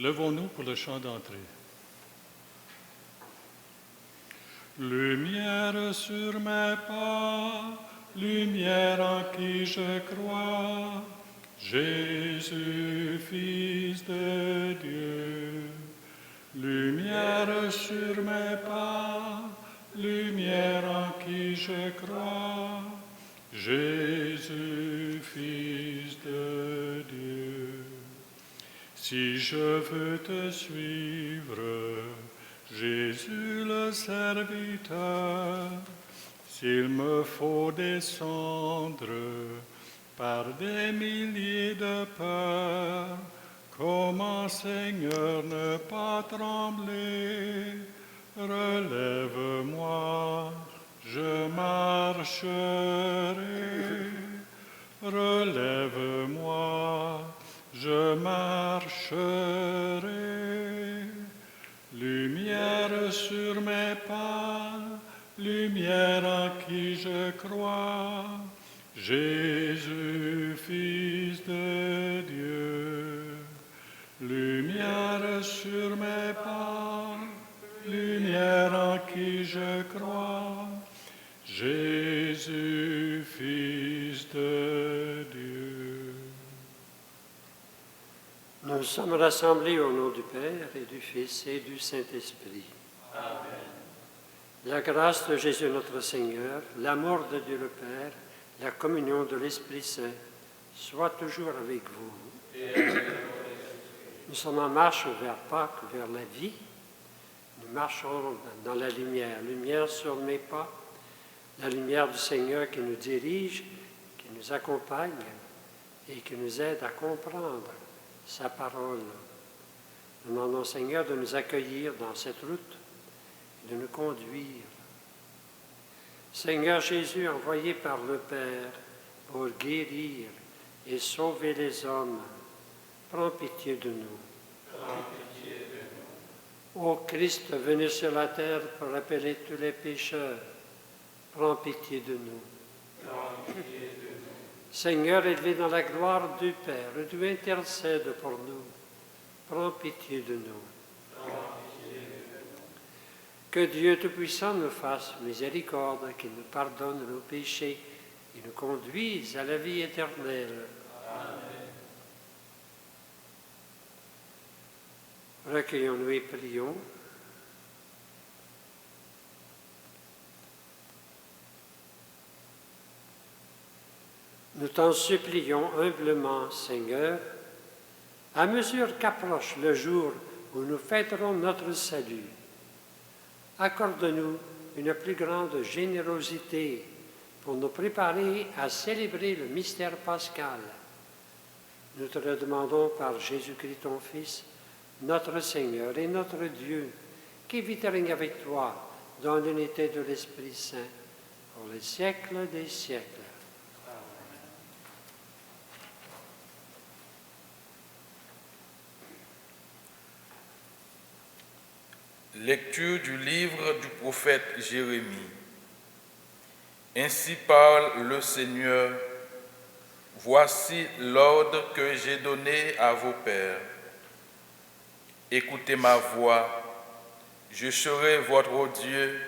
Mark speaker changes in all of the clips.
Speaker 1: Levons-nous pour le chant d'entrée. Lumière sur mes pas, lumière en qui je crois, Jésus, Fils de Dieu. Lumière sur mes pas, lumière en qui je crois, Jésus, Fils de Dieu. Si je veux te suivre, Jésus le serviteur, s'il me faut descendre par des milliers de peurs, comment, Seigneur, ne pas trembler? Relève-moi, je marcherai. Relève-moi, je marcherai. Lumière sur mes pas, lumière en qui je crois, Jésus, Fils de Dieu. Lumière sur mes pas, lumière en qui je crois, Jésus, Fils de Dieu.
Speaker 2: Nous sommes rassemblés au nom du Père et du Fils et du Saint-Esprit.
Speaker 3: Amen.
Speaker 2: La grâce de Jésus notre Seigneur, l'amour de Dieu le Père, la communion de l'Esprit Saint soit toujours avec vous. Nous sommes en marche vers Pâques, vers la vie. Nous marchons dans la lumière, lumière sur mes pas, la lumière du Seigneur qui nous dirige, qui nous accompagne et qui nous aide à comprendre sa parole. Nous demandons au Seigneur de nous accueillir dans cette route, de nous conduire. Seigneur Jésus, envoyé par le Père pour guérir et sauver les hommes, prends pitié de nous.
Speaker 3: Prends pitié de nous.
Speaker 2: Ô Christ, venu sur la terre pour appeler tous les pécheurs, prends pitié de nous.
Speaker 3: Prends pitié de nous.
Speaker 2: Seigneur, élevé dans la gloire du Père, tu intercèdes pour nous. Prends pitié de nous.
Speaker 3: Prends pitié de nous.
Speaker 2: Que Dieu Tout-Puissant nous fasse miséricorde, qu'il nous pardonne nos péchés et nous conduise à la vie éternelle.
Speaker 3: Amen.
Speaker 2: Recueillons-nous et prions. Nous t'en supplions humblement, Seigneur, à mesure qu'approche le jour où nous fêterons notre salut. Accorde-nous une plus grande générosité pour nous préparer à célébrer le mystère pascal. Nous te le demandons par Jésus-Christ, ton Fils, notre Seigneur et notre Dieu, qui vit et règne avec toi dans l'unité de l'Esprit Saint, pour les siècles des siècles.
Speaker 4: Lecture du livre du prophète Jérémie. Ainsi parle le Seigneur, voici l'ordre que j'ai donné à vos pères. Écoutez ma voix, je serai votre Dieu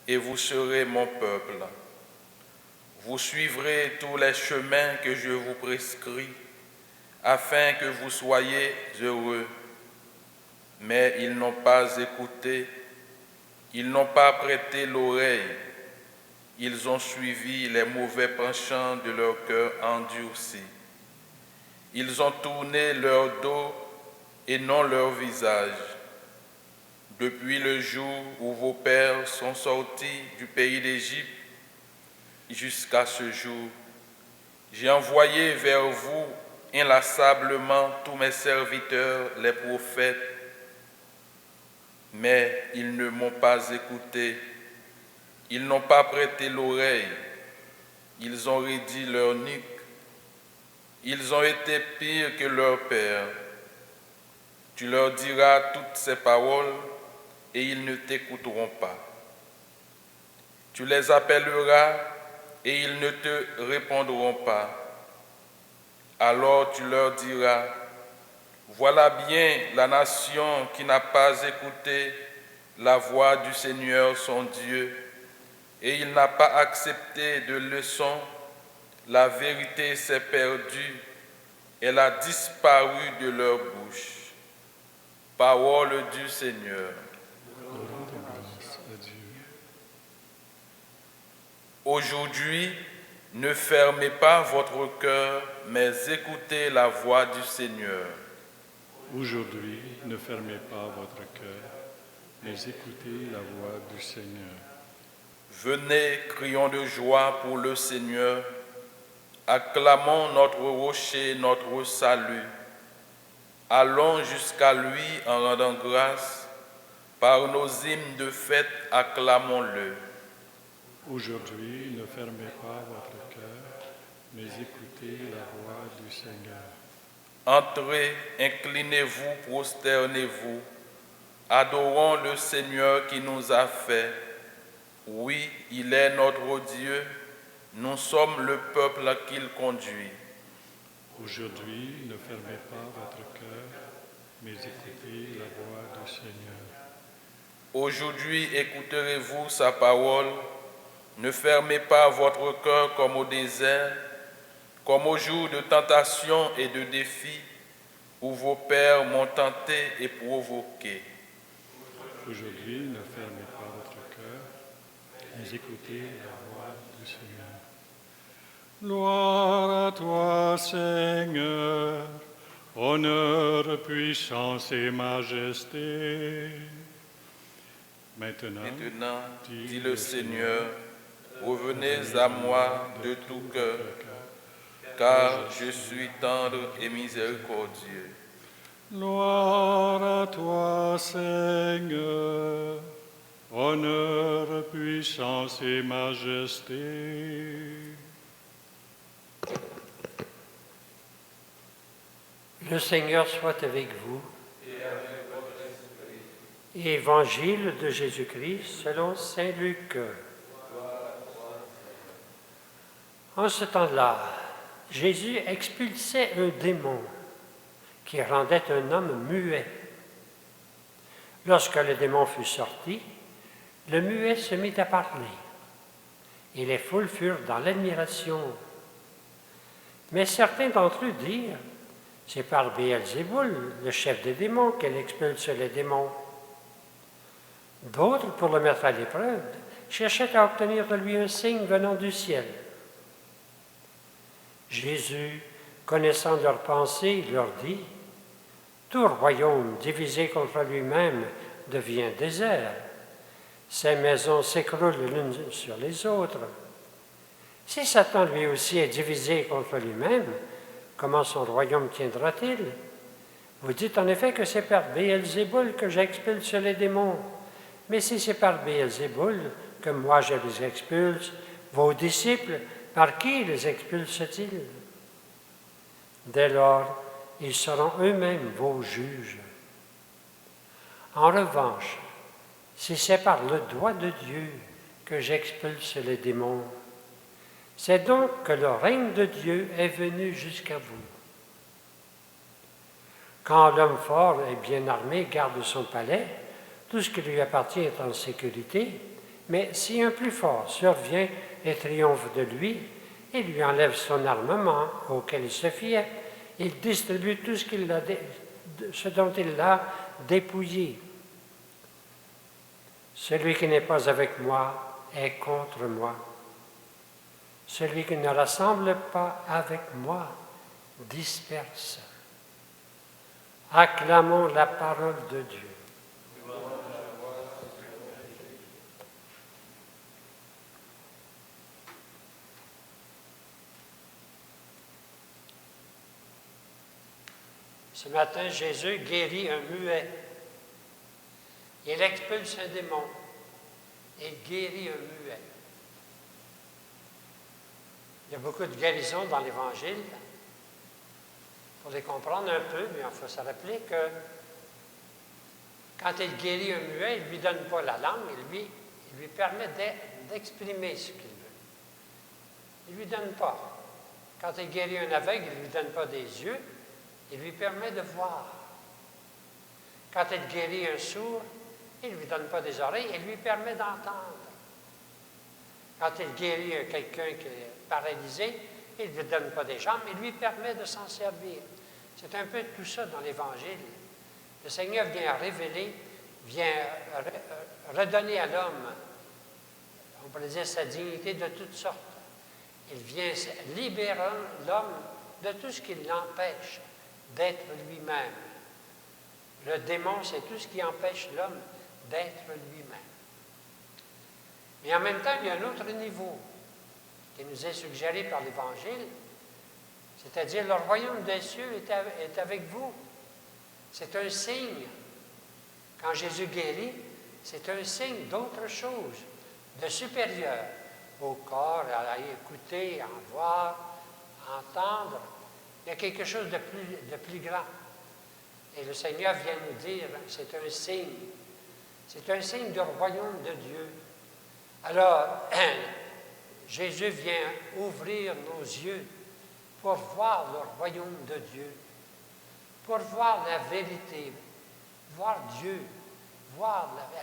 Speaker 4: et vous serez mon peuple. Vous suivrez tous les chemins que je vous prescris, afin que vous soyez heureux. Mais ils n'ont pas écouté, ils n'ont pas prêté l'oreille, ils ont suivi les mauvais penchants de leur cœur endurci. Ils ont tourné leur dos et non leur visage. Depuis le jour où vos pères sont sortis du pays d'Égypte jusqu'à ce jour, j'ai envoyé vers vous inlassablement tous mes serviteurs, les prophètes, mais ils ne m'ont pas écouté, ils n'ont pas prêté l'oreille, ils ont raidi leur nuque, ils ont été pires que leurs pères. Tu leur diras toutes ces paroles et ils ne t'écouteront pas. Tu les appelleras et ils ne te répondront pas. Alors tu leur diras, Voilà bien la nation qui n'a pas écouté la voix du Seigneur son Dieu, et il n'a pas accepté de leçon. La vérité s'est perdue, elle a disparu de leur bouche. Parole du Seigneur.
Speaker 1: Rendons grâce à Dieu.
Speaker 4: Aujourd'hui, ne fermez pas votre cœur, mais écoutez la voix du Seigneur.
Speaker 1: Aujourd'hui, ne fermez pas votre cœur, mais écoutez la voix du Seigneur.
Speaker 4: Venez, crions de joie pour le Seigneur. Acclamons notre rocher, notre salut. Allons jusqu'à lui en rendant grâce. Par nos hymnes de fête, acclamons-le.
Speaker 1: Aujourd'hui, ne fermez pas votre cœur, mais écoutez la voix du Seigneur.
Speaker 4: Entrez, inclinez-vous, prosternez-vous. Adorons le Seigneur qui nous a fait. Oui, il est notre Dieu. Nous sommes le peuple qu'il conduit.
Speaker 1: Aujourd'hui, ne fermez pas votre cœur, mais écoutez la voix du Seigneur.
Speaker 4: Aujourd'hui, écouterez-vous sa parole. Ne fermez pas votre cœur comme au désert, comme au jour de tentation et de défi, où vos pères m'ont tenté et provoqué.
Speaker 1: Aujourd'hui, ne fermez pas votre cœur, mais écoutez la voix du Seigneur. Gloire à toi, Seigneur, honneur, puissance et majesté. Maintenant,
Speaker 4: Dit le Seigneur, revenez à moi de tout cœur, car je suis tendre et miséricordieux.
Speaker 1: gloire à toi, Seigneur, honneur, puissance et majesté.
Speaker 2: Le Seigneur soit avec vous. Évangile de Jésus-Christ selon saint Luc. En ce temps-là, Jésus expulsait un démon qui rendait un homme muet. Lorsque le démon fut sorti, le muet se mit à parler, et les foules furent dans l'admiration. Mais certains d'entre eux dirent, « C'est par Béelzéboul, le chef des démons, qu'elle expulse les démons. » D'autres, pour le mettre à l'épreuve, cherchaient à obtenir de lui un signe venant du ciel. Jésus, connaissant leurs pensées, leur dit, « Tout royaume divisé contre lui-même devient désert. Ses maisons s'écroulent l'une sur les autres. Si Satan lui aussi est divisé contre lui-même, comment son royaume tiendra-t-il? Vous dites en effet que c'est par Béelzéboul que j'expulse les démons. Mais si c'est par Béelzéboul que moi je les expulse, vos disciples, par qui les expulsent-ils? Dès lors, ils seront eux-mêmes vos juges. En revanche, si c'est par le doigt de Dieu que j'expulse les démons, c'est donc que le règne de Dieu est venu jusqu'à vous. Quand l'homme fort et bien armé garde son palais, tout ce qui lui appartient est en sécurité, mais si un plus fort survient et triomphe de lui, il lui enlève son armement auquel il se fiait, il distribue tout ce dont il l'a dépouillé. Celui qui n'est pas avec moi est contre moi. Celui qui ne rassemble pas avec moi disperse. Acclamons la parole de Dieu. Ce matin, Jésus guérit un muet. Il expulse un démon et guérit un muet. Il y a beaucoup de guérisons dans l'Évangile. Pour les comprendre un peu, mais il faut se rappeler que quand il guérit un muet, il ne lui donne pas la langue, il lui permet d'exprimer ce qu'il veut. Il ne lui donne pas. Quand il guérit un aveugle, il ne lui donne pas des yeux, il lui permet de voir. Quand il guérit un sourd, il ne lui donne pas des oreilles, il lui permet d'entendre. Quand il guérit quelqu'un qui est paralysé, il ne lui donne pas des jambes, il lui permet de s'en servir. C'est un peu tout ça dans l'Évangile. Le Seigneur vient révéler, vient redonner à l'homme, on pourrait dire sa dignité de toutes sortes. Il vient libérer l'homme de tout ce qui l'empêche d'être lui-même. Le démon, c'est tout ce qui empêche l'homme d'être lui-même. Mais en même temps, il y a un autre niveau qui nous est suggéré par l'Évangile, c'est-à-dire le royaume des cieux est avec vous. C'est un signe. Quand Jésus guérit, c'est un signe d'autre chose, de supérieur au corps, à écouter, à voir, à entendre. Il y a quelque chose de plus grand. Et le Seigneur vient nous dire, c'est un signe. C'est un signe du royaume de Dieu. Alors, Jésus vient ouvrir nos yeux pour voir le royaume de Dieu, pour voir la vérité, voir Dieu,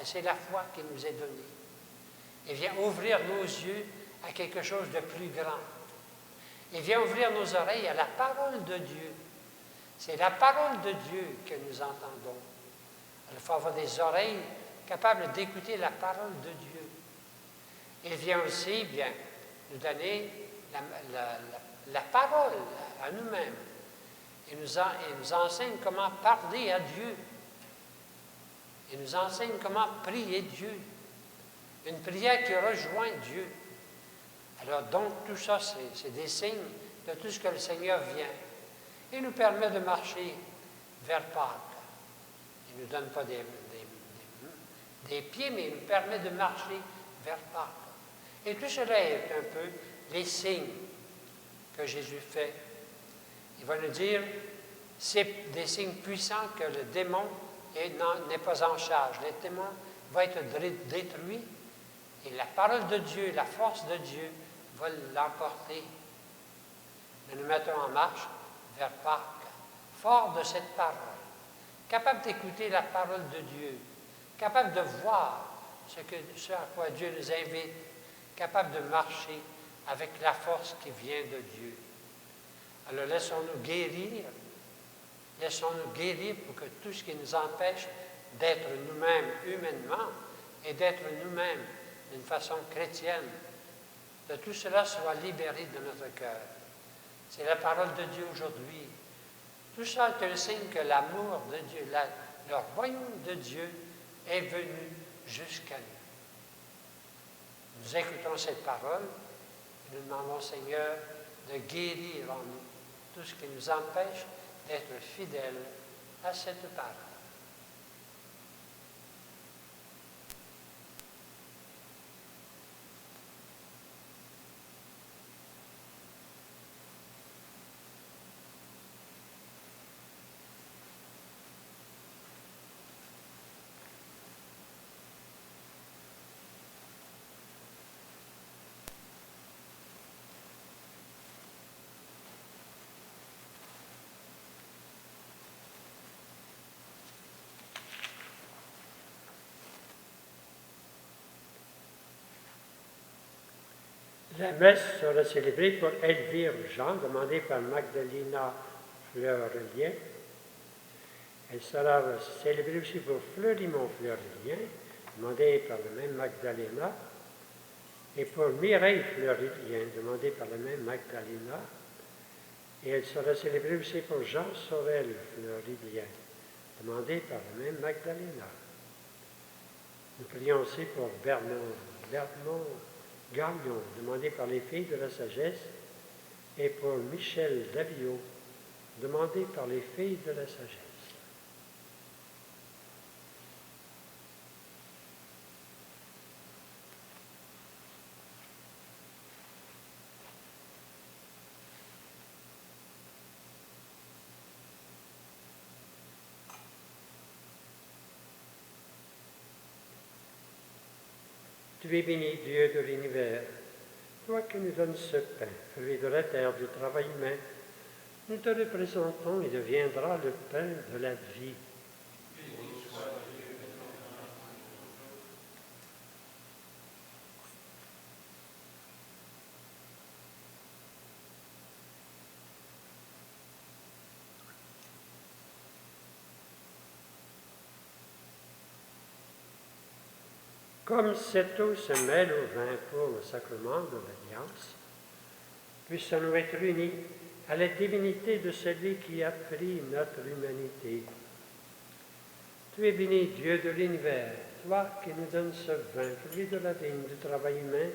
Speaker 2: c'est la foi qui nous est donnée. Il vient ouvrir nos yeux à quelque chose de plus grand. Il vient ouvrir nos oreilles à la parole de Dieu. C'est la parole de Dieu que nous entendons. Il faut avoir des oreilles capables d'écouter la parole de Dieu. Il vient aussi bien nous donner la parole à nous-mêmes. Il nous enseigne comment parler à Dieu. Il nous enseigne comment prier Dieu. Une prière qui rejoint Dieu. Alors donc tout ça, c'est des signes de tout ce que le Seigneur vient. Il nous permet de marcher vers Pâques. Il ne nous donne pas des pieds, mais il nous permet de marcher vers Pâques. Et tout cela est un peu les signes que Jésus fait. Il va nous dire, c'est des signes puissants que le démon n'est pas en charge. Le démon va être détruit et la parole de Dieu, la force de Dieu va l'emporter. Nous nous mettons en marche vers Pâques, fort de cette parole, capable d'écouter la parole de Dieu, capable de voir ce à quoi Dieu nous invite, capable de marcher avec la force qui vient de Dieu. Alors laissons-nous guérir pour que tout ce qui nous empêche d'être nous-mêmes humainement et d'être nous-mêmes d'une façon chrétienne, de tout cela soit libéré de notre cœur. C'est la parole de Dieu aujourd'hui. Tout ça est un signe que l'amour de Dieu, le royaume de Dieu est venu jusqu'à nous. Nous écoutons cette parole et nous demandons au Seigneur de guérir en nous tout ce qui nous empêche d'être fidèles à cette parole. La messe sera célébrée pour Elvire Jean, demandée par Magdalena Fleurlien. Elle sera célébrée aussi pour Fleurimont Fleurlien, demandée par la même Magdalena, et pour Mireille Fleurlien, demandée par la même Magdalena. Et elle sera célébrée aussi pour Jean Sorel Fleurlien, demandé par la même Magdalena. Nous prions aussi pour Bernard Gagnon, demandé par les filles de la sagesse, et pour Michel Davio, demandé par les filles de la sagesse. Tu es béni, Dieu de l'univers, toi qui nous donnes ce pain, fruit de la terre, du travail humain. Nous te représentons et deviendra le pain de la vie.
Speaker 3: Béni
Speaker 2: Comme cette eau se mêle au vin pour le sacrement de l'Alliance, puissons-nous être unis à la divinité de celui qui a pris notre humanité. Tu es béni, Dieu de l'univers, toi qui nous donnes ce vin, fruit de la vigne du travail humain,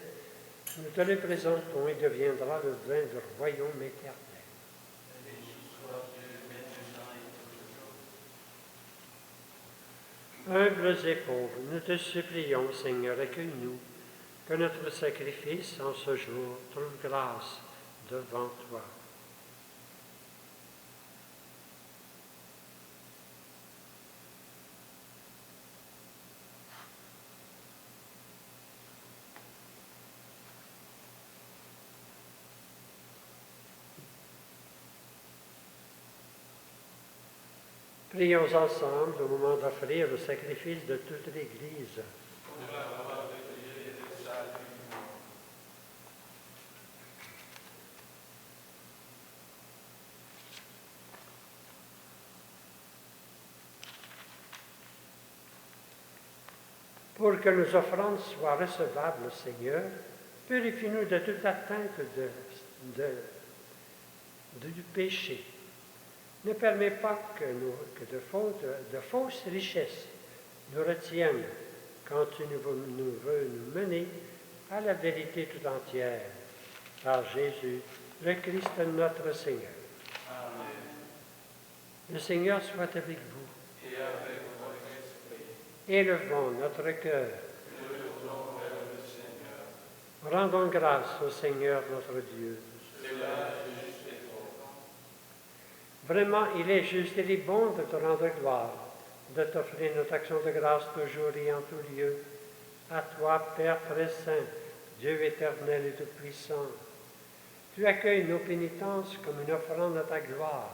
Speaker 2: nous te le présentons et deviendra le vin du royaume éternel. Humbles et pauvres, nous te supplions, Seigneur, accueille-nous, que notre sacrifice en ce jour trouve grâce devant toi. Prions ensemble au moment d'offrir le sacrifice de toute l'Église. Pour que nos offrandes soient recevables, Seigneur, purifie-nous de toute atteinte du péché. Ne permets pas que de fausses richesses nous retiennent quand tu nous veux nous mener à la vérité tout entière. Par Jésus, le Christ notre Seigneur.
Speaker 3: Amen.
Speaker 2: Le Seigneur soit avec vous.
Speaker 3: Et avec votre esprit.
Speaker 2: Élevons notre cœur.
Speaker 3: Nous le tournons vers le Seigneur.
Speaker 2: Rendons grâce au Seigneur notre Dieu.
Speaker 3: Cela est juste et bon.
Speaker 2: Vraiment, il est juste et il est bon de te rendre gloire, de t'offrir notre action de grâce toujours et en tout lieu. À toi, Père très saint, Dieu éternel et tout-puissant, tu accueilles nos pénitences comme une offrande à ta gloire,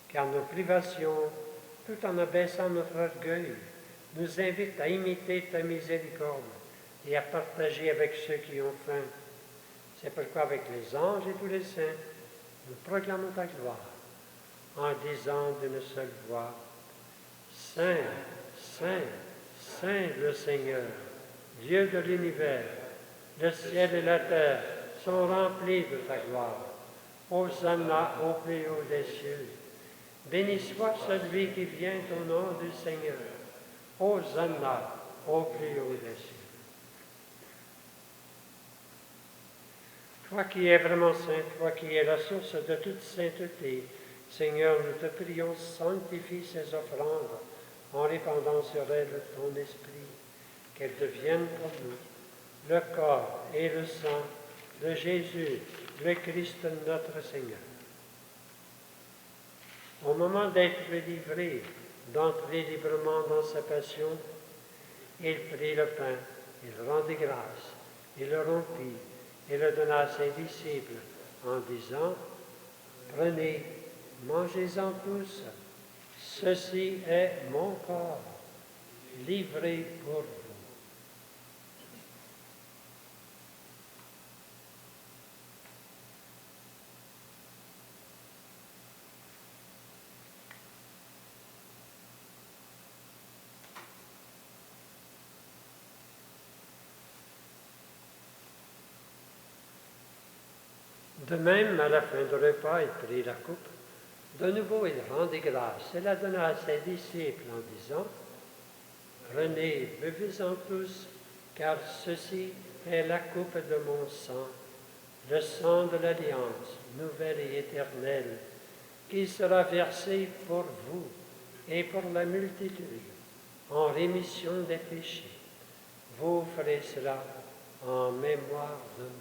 Speaker 2: car nos privations, tout en abaissant notre orgueil, nous invitent à imiter ta miséricorde et à partager avec ceux qui ont faim. C'est pourquoi avec les anges et tous les saints, nous proclamons ta gloire, en disant d'une seule voix, Saint, Saint, Saint le Seigneur, Dieu de l'univers, le ciel et la terre sont remplis de ta gloire. Hosanna au plus haut des cieux. Béni soit celui qui vient au nom du Seigneur. Hosanna au plus haut des cieux. Toi qui es vraiment saint, toi qui es la source de toute sainteté, Seigneur, nous te prions, sanctifie ces offrandes en répandant sur elles ton esprit, qu'elles deviennent pour nous le corps et le sang de Jésus, le Christ notre Seigneur. Au moment d'être livré, d'entrer librement dans sa passion, il prit le pain, il rendit grâce, il le rompit et le donna à ses disciples en disant, « Prenez, mangez-en tous, ceci est mon corps, livré pour vous. » De même, à la fin du repas, il prit la coupe. De nouveau, il rendit grâce et la donna à ses disciples en disant, « Prenez, buvez-en tous, car ceci est la coupe de mon sang, le sang de l'Alliance, nouvelle et éternelle, qui sera versé pour vous et pour la multitude, en rémission des péchés. Vous ferez cela en mémoire de moi. »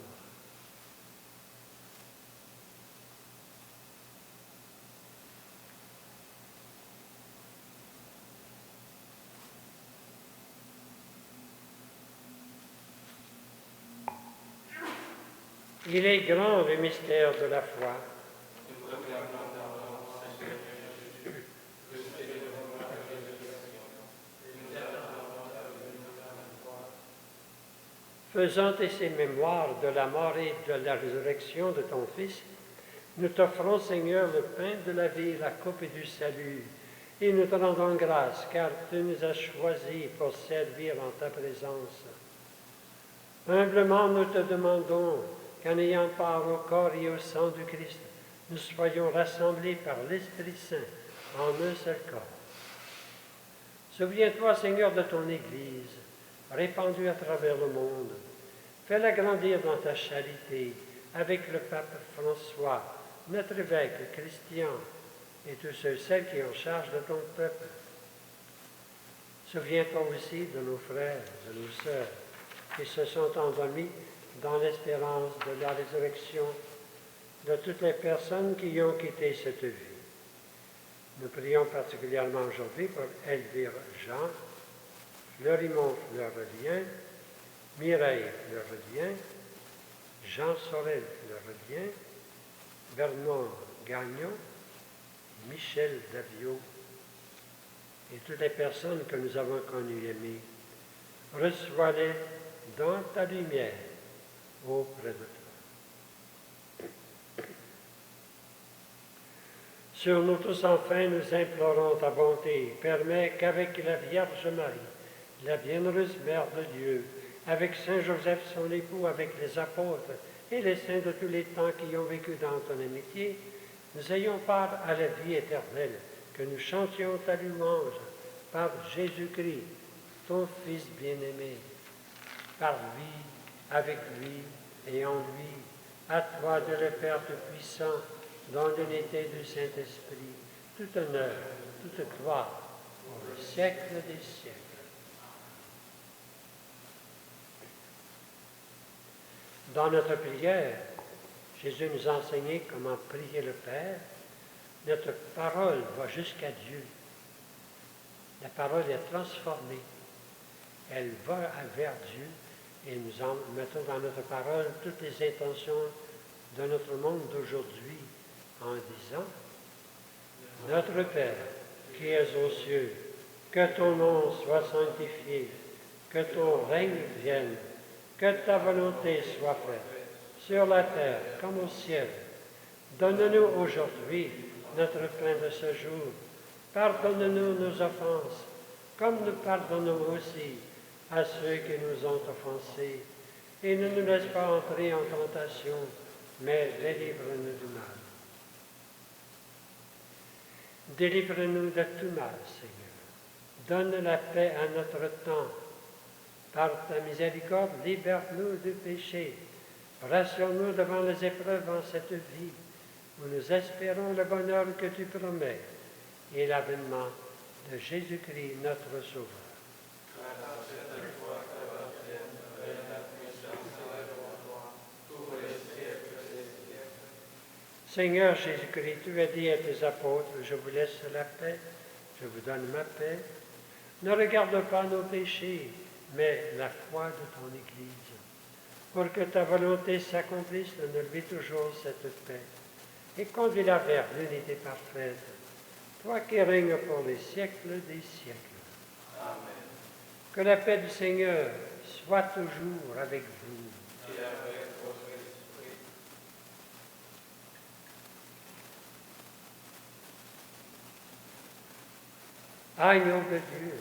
Speaker 2: Il est grand le mystère de la foi.
Speaker 3: Nous proclamons d'abord, Seigneur Jésus, que tu es le roi de la résurrection, et nous attendons ta venue dans la foi.
Speaker 2: Faisant ainsi mémoire de la mort et de la résurrection de ton Fils, nous t'offrons, Seigneur, le pain de la vie, la coupe du salut, Et nous te rendons grâce, car tu nous as choisis pour servir en ta présence. Humblement, nous te demandons qu'en ayant part au corps et au sang du Christ, nous soyons rassemblés par l'Esprit Saint en un seul corps. Souviens-toi, Seigneur, de ton Église, répandue à travers le monde. Fais-la grandir dans ta charité, avec le pape François, notre évêque Christian, et tous ceux et celles qui ont charge de ton peuple. Souviens-toi aussi de nos frères, de nos sœurs, qui se sont endormis dans l'espérance de la résurrection, de toutes les personnes qui ont quitté cette vie. Nous prions particulièrement aujourd'hui pour Elvire Jean, Fleurimont Fleurelien, Mireille Fleurelien, Jean Sorel Fleurelien, Bernard Gagnon, Michel Davio et toutes les personnes que nous avons connues et aimées. Reçois-les dans ta lumière auprès de toi. Sur nous tous enfin, nous implorons ta bonté. Permets qu'avec la Vierge Marie, la bienheureuse Mère de Dieu, avec Saint Joseph son époux, avec les apôtres et les saints de tous les temps qui ont vécu dans ton amitié, nous ayons part à la vie éternelle, que nous chantions ta louange par Jésus-Christ, ton Fils bien-aimé, par lui, avec lui et en lui, à toi de le Père Tout-Puissant, dans l'unité du Saint-Esprit, tout honneur, toute gloire, pour le siècle des siècles. Dans notre prière, Jésus nous a enseigné comment prier le Père. Notre parole va jusqu'à Dieu. La parole est transformée. Elle va vers Dieu et nous en mettons dans notre parole toutes les intentions de notre monde d'aujourd'hui en disant « Notre Père, qui es aux cieux, que ton nom soit sanctifié, que ton règne vienne, que ta volonté soit faite, sur la terre comme au ciel. Donne-nous aujourd'hui notre pain de ce jour. Pardonne-nous nos offenses, comme nous pardonnons aussi à ceux qui nous ont offensés. Et ne nous laisse pas entrer en tentation, mais délivre-nous du mal. Délivre-nous de tout mal, Seigneur. Donne la paix à notre temps. Par ta miséricorde, libère-nous du péché. Rassure-nous devant les épreuves en cette vie, où nous espérons le bonheur que tu promets et l'avènement de Jésus-Christ, notre Sauveur. Seigneur Jésus-Christ, tu as dit à tes apôtres, je vous laisse la paix, je vous donne ma paix. Ne regarde pas nos péchés, mais la foi de ton Église. Pour que ta volonté s'accomplisse, donne-lui toujours cette paix et conduis-la vers l'unité parfaite, toi qui règnes pour les siècles des siècles. Amen. Que la paix du Seigneur soit toujours avec vous. Et avec votre esprit. Agneau de Dieu,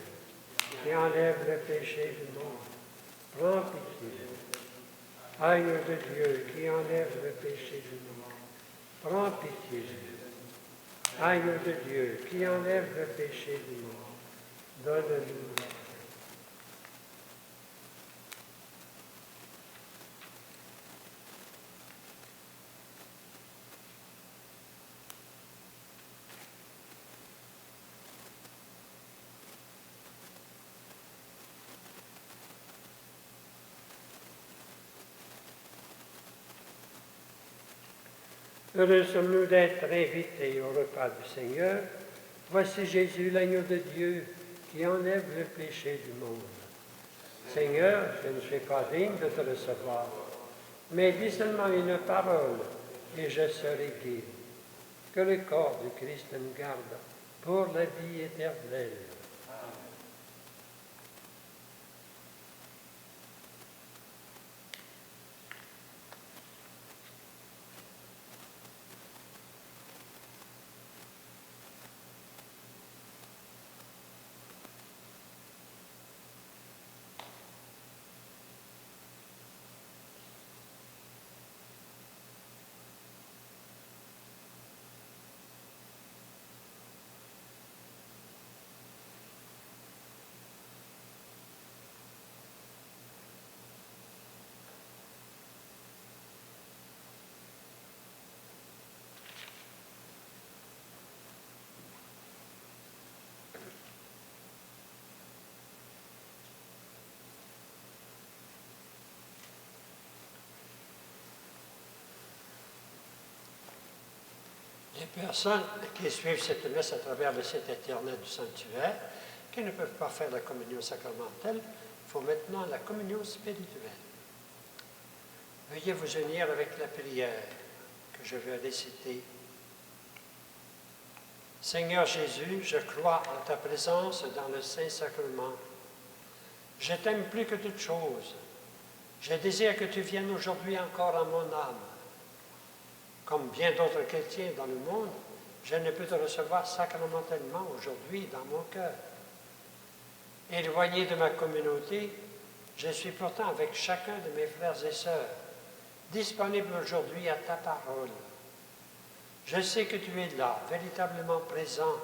Speaker 2: qui enlève le péché du monde, prends pitié. Agneau de Dieu, qui enlève le péché du monde, prends pitié. Agneau de Dieu, qui enlève le péché du monde, donne-nous. Heureux sommes-nous d'être invités au repas du Seigneur. Voici Jésus, l'agneau de Dieu, qui enlève le péché du monde. Seigneur, je ne suis pas digne de te recevoir, mais dis seulement une parole, et je serai guéri. Que le corps du Christ nous garde pour la vie éternelle. Les personnes qui suivent cette messe à travers le site internet du sanctuaire, qui ne peuvent pas faire la communion sacramentelle, font maintenant la communion spirituelle. Veuillez vous unir avec la prière que je vais réciter. Seigneur Jésus, je crois en ta présence dans le Saint-Sacrement. Je t'aime plus que toute chose. Je désire que tu viennes aujourd'hui encore en mon âme. Comme bien d'autres chrétiens dans le monde, je ne peux te recevoir sacramentellement aujourd'hui dans mon cœur. Éloigné de ma communauté, je suis pourtant avec chacun de mes frères et sœurs, disponible aujourd'hui à ta parole. Je sais que tu es là, véritablement présent,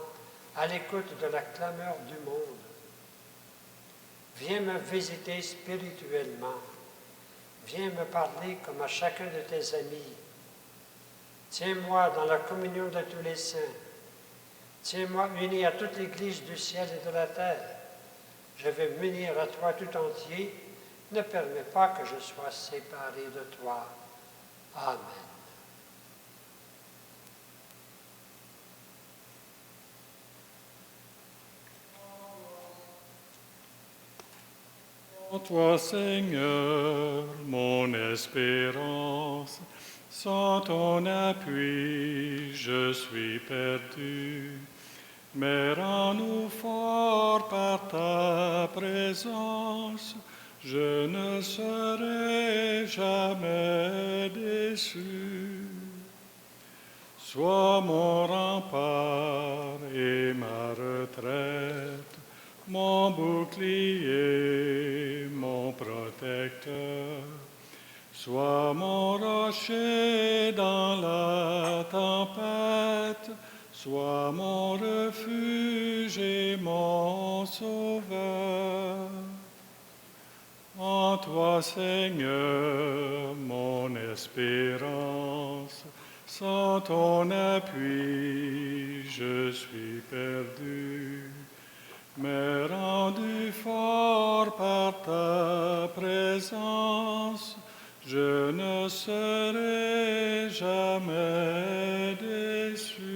Speaker 2: à l'écoute de la clameur du monde. Viens me visiter spirituellement. Viens me parler comme à chacun de tes amis. Tiens-moi dans la communion de tous les saints. Tiens-moi uni à toute l'Église du ciel et de la terre. Je veux m'unir à toi tout entier. Ne permets pas que je sois séparé de toi. Amen.
Speaker 1: En toi, Seigneur, mon espérance, sans ton appui, je suis perdu. Mais rends-nous forts par ta présence, je ne serai jamais déçu. Sois mon rempart et ma retraite, mon bouclier, mon protecteur. Sois mon rocher dans la tempête, sois mon refuge et mon sauveur. En toi, Seigneur, mon espérance, sans ton appui, je suis perdu. Mais rendu fort par ta présence, je ne serai jamais déçu.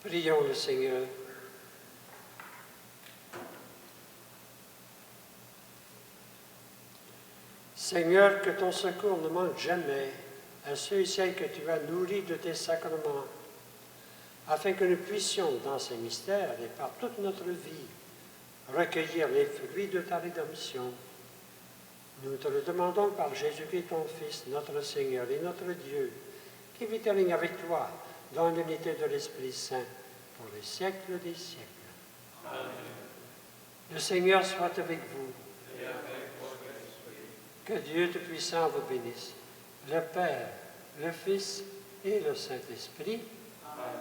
Speaker 2: Prions le Seigneur. Seigneur, que ton secours ne manque jamais à ceux et celles que tu as nourris de tes sacrements, afin que nous puissions, dans ces mystères et par toute notre vie, recueillir les fruits de ta rédemption. Nous te le demandons par Jésus-Christ, ton Fils, notre Seigneur et notre Dieu, qui vit et règne avec toi dans l'unité de l'Esprit Saint, pour les siècles des siècles. Amen. Le Seigneur soit avec vous.
Speaker 3: Et avec votre esprit.
Speaker 2: Que Dieu Tout-Puissant vous bénisse, le Père, le Fils et le Saint-Esprit.
Speaker 3: Amen.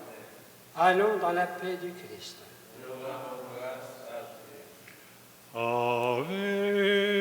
Speaker 2: Allons dans la paix du Christ.
Speaker 3: Nous rendons grâce à Dieu.
Speaker 1: Ave